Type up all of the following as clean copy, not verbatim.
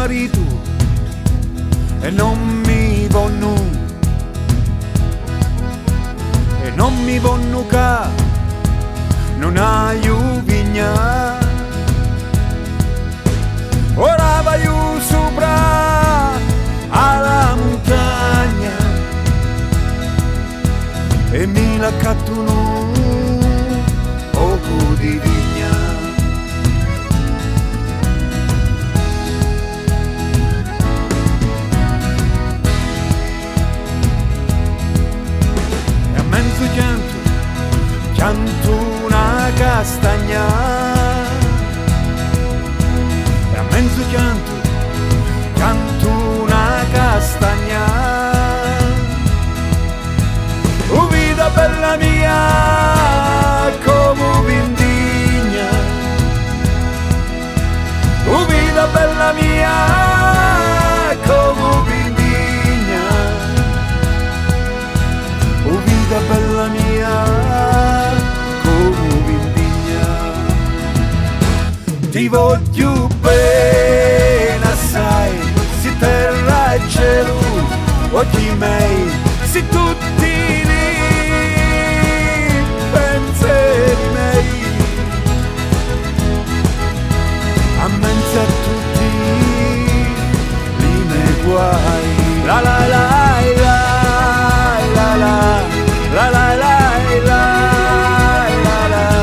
marito e non mi vonno, e non mi vonno ca non hai vigna. Ora vai sopra alla montagna e mi la cattuno poco di vigna. E a mezzo pianto una castagna, e a mezzo canto una castagna. Oh vita bella mia, come vindigna, oh vita bella mia, come vindigna, oh vita bella mia, come vindigna. Ti voglio bene assai, si terra e cielo, occhi miei, si tutti pensieri miei, a mezzo a tutti i miei guai. La la la la la la la la la la la la la.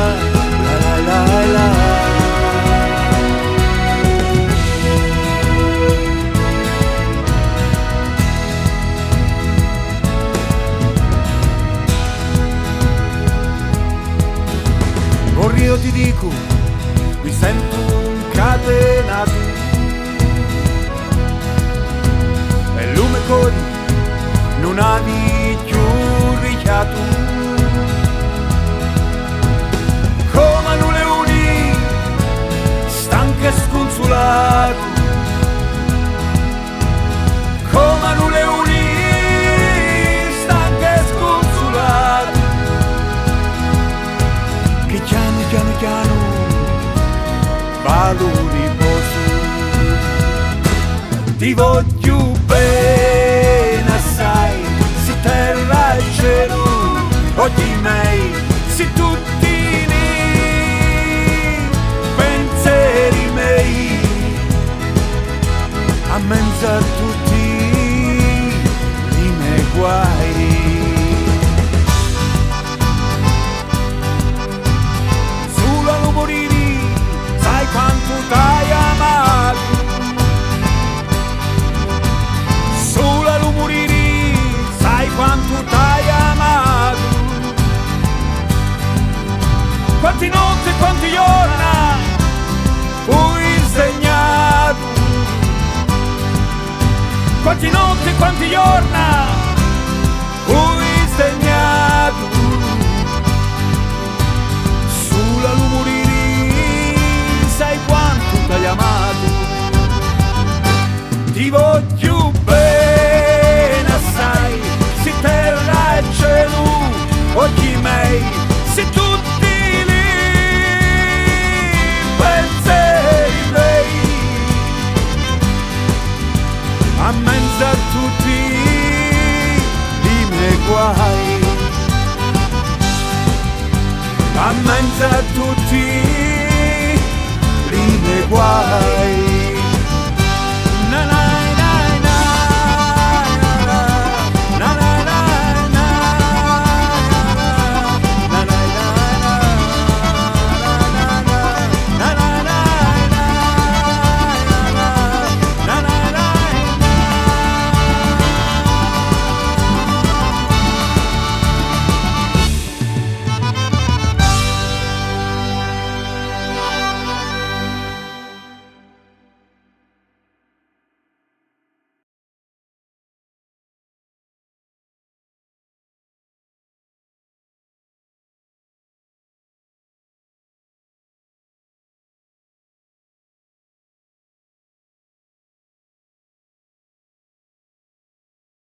Io ti dico, mi sento incatenato e il lume cori non avevi più richiato, come un leone stanco e sconsolato, come un leone stanco e sconsolato, che piano vado riposo. Ti voglio bene assai, si terra e cielo, occhi miei, si tutti i pensieri miei, a mezzo a tutti i miei guai. Sai quanto t'hai amato, sulla lumuriri, sai quanto t'hai amato, quanti notti e quanti giorni fui segnato, quanti notti e quanti giorni fui segnato, sulla lumuriri. Sai quanto t'hai amato, ti voglio bene assai, si terra e cielo, occhi miei, si tutti lì, pensieri miei, a mezzo a tutti i miei guai, a mezzo a tutti i miei guai.